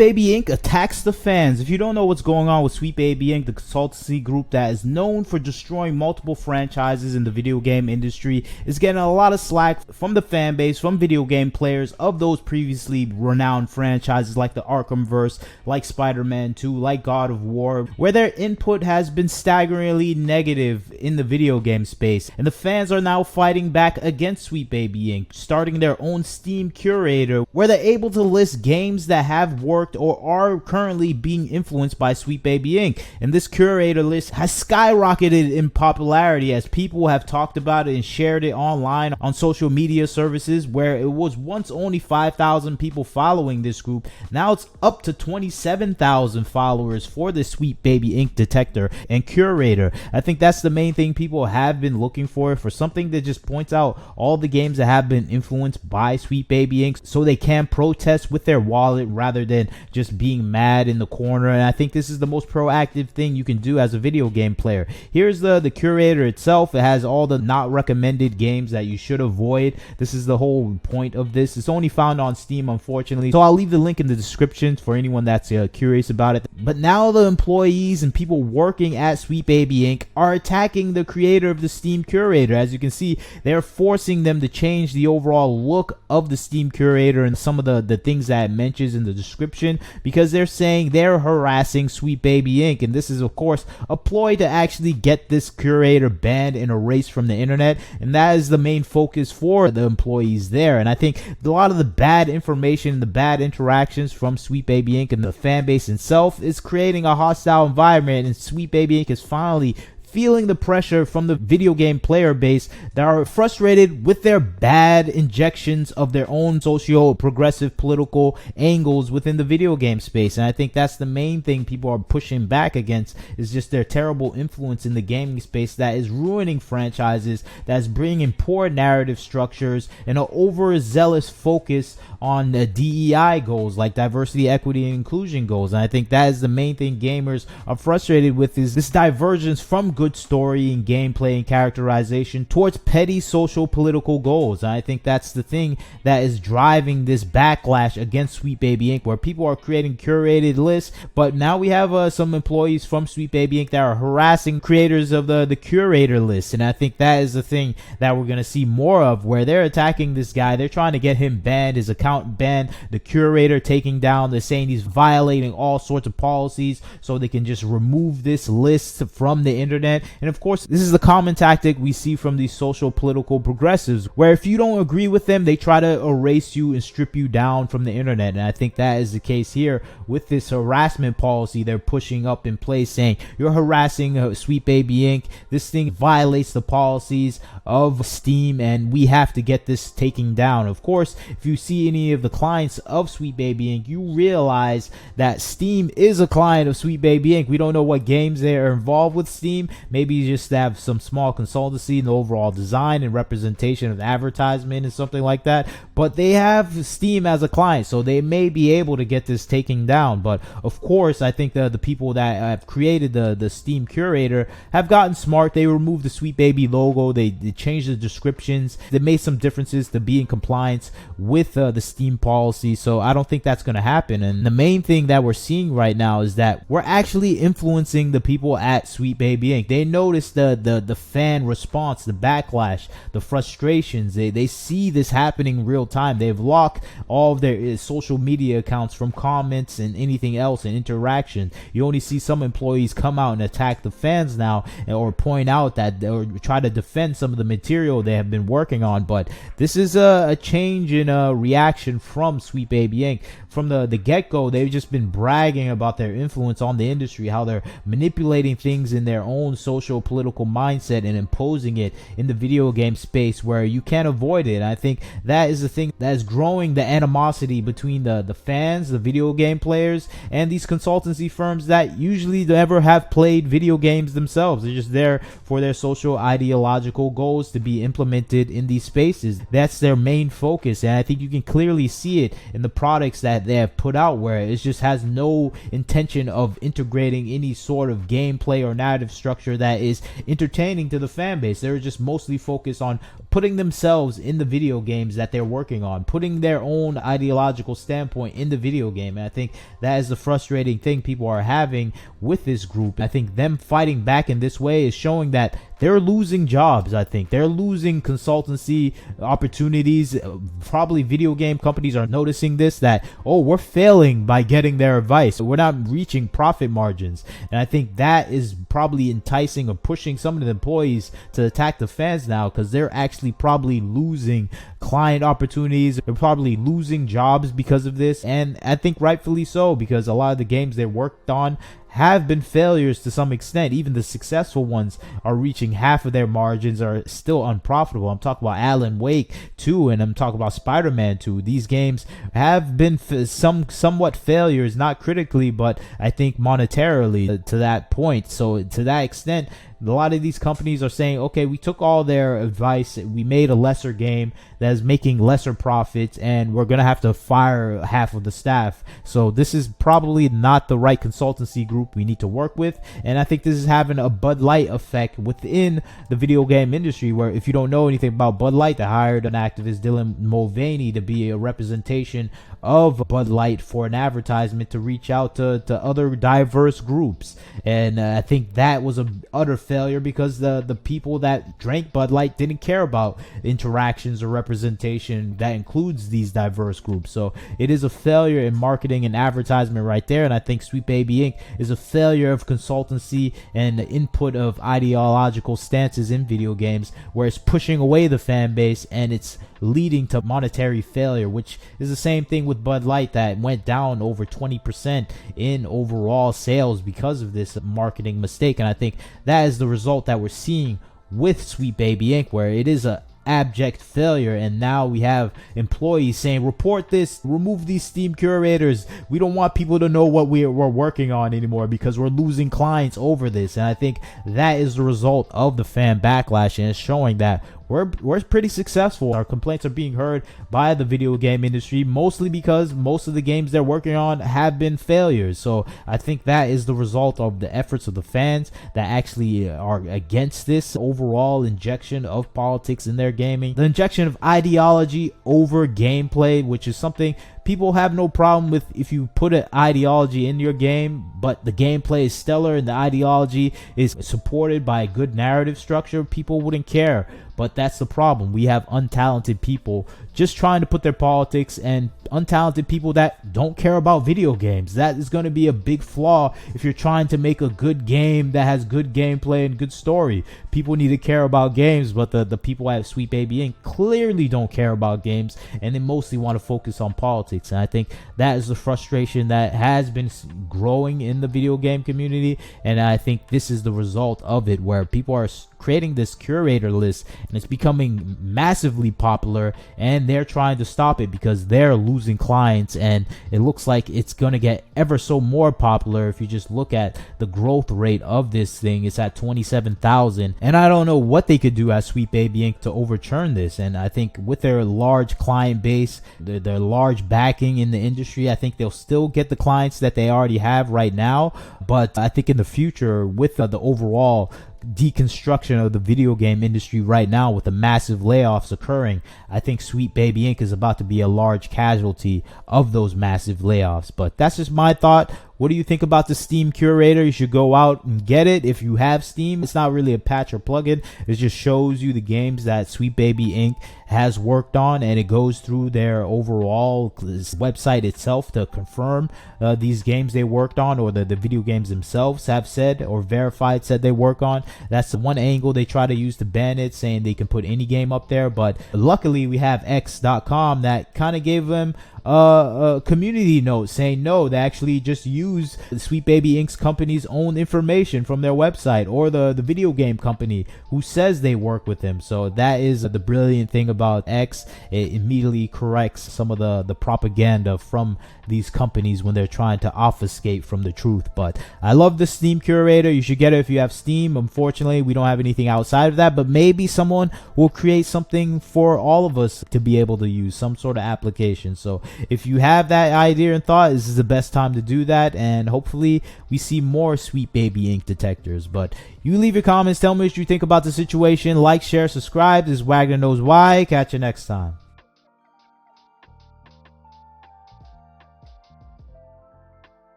Sweetbaby Inc. attacks the fans. If you don't know what's going on with Sweetbaby Inc., the consultancy group that is known for destroying multiple franchises in the video game industry, is getting a lot of slack from the fan base, from video game players of those previously renowned franchises like the Arkhamverse, like Spider-Man 2, like God of War, where their input has been staggeringly negative in the video game space. And the fans are now fighting back against Sweetbaby Inc., starting their own Steam Curator, where they're able to list games that have worked or are currently being influenced by Sweetbaby Inc. And this Curator list has skyrocketed in popularity as people have talked about it and shared it online on social media services, where it was once only 5,000 people following this group. Now it's up to 27,000 followers for the Sweetbaby Inc. detector and Curator. I think that's the main thing people have been looking for something that just points out all the games that have been influenced by Sweetbaby Inc. so they can protest with their wallet rather than just being mad in the corner. And I think this is the most proactive thing you can do as a video game player. Here's the Curator itself. It has all the not recommended games that you should avoid. This is the whole point of this. It's only found on Steam, unfortunately, so I'll leave the link in the description for anyone that's curious about it. But now the employees and people working at Sweetbaby Inc. are attacking the creator of the Steam Curator. As you can see, they're forcing them to change the overall look of the Steam Curator and some of the things that it mentions in the description, because they're saying they're harassing Sweetbaby Inc. And this is of course a ploy to actually get this Curator banned and erased from the internet, and that is the main focus for the employees there. And I think a lot of the bad information, the bad interactions from Sweetbaby Inc. and the fan base itself is creating a hostile environment, and Sweetbaby Inc. is finally feeling the pressure from the video game player base that are frustrated with their bad injections of their own socio-progressive political angles within the video game space. And I think that's the main thing people are pushing back against, is just their terrible influence in the gaming space that is ruining franchises, that is bringing poor narrative structures and an overzealous focus on DEI goals like diversity, equity, and inclusion goals. And I think that is the main thing gamers are frustrated with, is this divergence from good story and gameplay and characterization towards petty social political goals. And I think that's the thing that is driving this backlash against Sweetbaby Inc., where people are creating curated lists, but now we have some employees from Sweetbaby Inc. that are harassing creators of the Curator list. And I think that is the thing that we're going to see more of, where they're attacking this guy. They're trying to get him banned, his account banned, the Curator taking down. They're saying he's violating all sorts of policies so they can just remove this list from the internet. And of course, this is the common tactic we see from these social political progressives, where if you don't agree with them, they try to erase you and strip you down from the internet. And I think that is the case here with this harassment policy they're pushing up in place, saying you're harassing Sweetbaby Inc. This thing violates the policies of Steam and we have to get this taken down. Of course, if you see any of the clients of Sweetbaby Inc., you realize that Steam is a client of Sweetbaby Inc. We don't know what games they are involved with Steam. Maybe you just have some small consultancy in the overall design and representation of advertisement and something like that, but they have Steam as a client, so they may be able to get this taken down. But of course, I think the people that have created the Steam Curator have gotten smart. They removed the Sweetbaby logo, they changed the descriptions, they made some differences to be in compliance with the Steam policy. So I don't think that's going to happen. And the main thing that we're seeing right now is that we're actually influencing the people at Sweetbaby Inc. They notice the fan response, the backlash, the frustrations. They see this happening in real time. They've locked all of their social media accounts from comments and anything else and interaction. You only see some employees come out and attack the fans now, or point out that, or try to defend some of the material they have been working on. But this is a change in reaction from Sweetbaby Inc. From the get-go, they've just been bragging about their influence on the industry, how they're manipulating things in their own social political mindset and imposing it in the video game space where you can't avoid it. And I think that is the thing that is growing the animosity between the fans, the video game players, and these consultancy firms that usually never have played video games themselves. They're just there for their social ideological goals to be implemented in these spaces. That's their main focus, and I think you can clearly see it in the products that they have put out, where it just has no intention of integrating any sort of gameplay or narrative structure structure that is entertaining to the fan base. They're just mostly focused on putting themselves in the video games that they're working on, putting their own ideological standpoint in the video game. And I think that is the frustrating thing people are having with this group. I think them fighting back in this way is showing that they're losing jobs. I think they're losing consultancy opportunities. Probably video game companies are noticing this, that, oh, we're failing by getting their advice. We're not reaching profit margins. And I think that is probably enticing or pushing some of the employees to attack the fans now, because they're actually probably losing client opportunities. They're probably losing jobs because of this. And I think rightfully so, because a lot of the games they worked on have been failures to some extent. Even the successful ones are reaching half of their margins, are still unprofitable. I'm talking about Alan Wake 2, and I'm talking about Spider-Man 2. These games have been somewhat failures, not critically, but I think monetarily to that point. So to that extent, a lot of these companies are saying, okay, we took all their advice, we made a lesser game that is making lesser profits, and we're going to have to fire half of the staff. So this is probably not the right consultancy group we need to work with. And I think this is having a Bud Light effect within the video game industry, where if you don't know anything about Bud Light, they hired an activist, Dylan Mulvaney, to be a representation of Bud Light for an advertisement to reach out to other diverse groups. And I think that was an utter failure, because the people that drank Bud Light didn't care about interactions or representation that includes these diverse groups. So it is a failure in marketing and advertisement right there. And I think Sweetbaby Inc. is a failure of consultancy and the input of ideological stances in video games, where it's pushing away the fan base and it's leading to monetary failure, which is the same thing with Bud Light, that went down over 20% in overall sales because of this marketing mistake. And I think that is the result that we're seeing with Sweetbaby Inc., where it is a abject failure. And now we have employees saying, report this, remove these Steam curators, we don't want people to know what we're working on anymore because we're losing clients over this. And I think that is the result of the fan backlash, and it's showing that we're pretty successful. Our complaints are being heard by the video game industry, mostly because most of the games they're working on have been failures. So I think that is the result of the efforts of the fans that actually are against this overall injection of politics in their gaming. The injection of ideology over gameplay, which is something people have no problem with if you put an ideology in your game, but the gameplay is stellar and the ideology is supported by a good narrative structure, people wouldn't care. But that's the problem. We have untalented people just trying to put their politics, and untalented people that don't care about video games. That is going to be a big flaw if you're trying to make a good game that has good gameplay and good story. People need to care about games, but the people at Sweetbaby Inc. clearly don't care about games, and they mostly want to focus on politics. And I think that is the frustration that has been growing in the video game community, and I think this is the result of it, where people are creating this curator list, and it's becoming massively popular, and they're trying to stop it because they're losing clients. And it looks like it's going to get ever so more popular. If you just look at the growth rate of this thing, it's at 27,000, and I don't know what they could do at Sweetbaby Inc. to overturn this. And I think with their large client base, their large backing in the industry, I think they'll still get the clients that they already have right now. But I think in the future, with the overall deconstruction of the video game industry right now, with the massive layoffs occurring, I think Sweetbaby Inc. is about to be a large casualty of those massive layoffs. But that's just my thought. What do you think about the Steam Curator? You should go out and get it if you have Steam. It's not really a patch or plugin. It just shows you the games that Sweetbaby Inc. has worked on, and it goes through their overall website itself to confirm these games they worked on, or the video games themselves have said or verified said they work on. That's the one angle they try to use to ban it, saying they can put any game up there. But luckily we have X.com that kind of gave them a community note saying no, they actually just use Sweetbaby Inc.'s company's own information from their website, or the video game company who says they work with them. So that is the brilliant thing about X. It immediately corrects some of the propaganda from these companies when they're trying to obfuscate from the truth. But I love the Steam Curator. You should get it if you have Steam. Unfortunately, we don't have anything outside of that, but maybe someone will create something for all of us to be able to use, some sort of application. So if you have that idea and thought, this is the best time to do that. and hopefully we see more Sweetbaby ink detectors. But you leave your comments, tell me what you think about the situation. Like, share, subscribe. This is Wagner Knows Why. Catch you next time.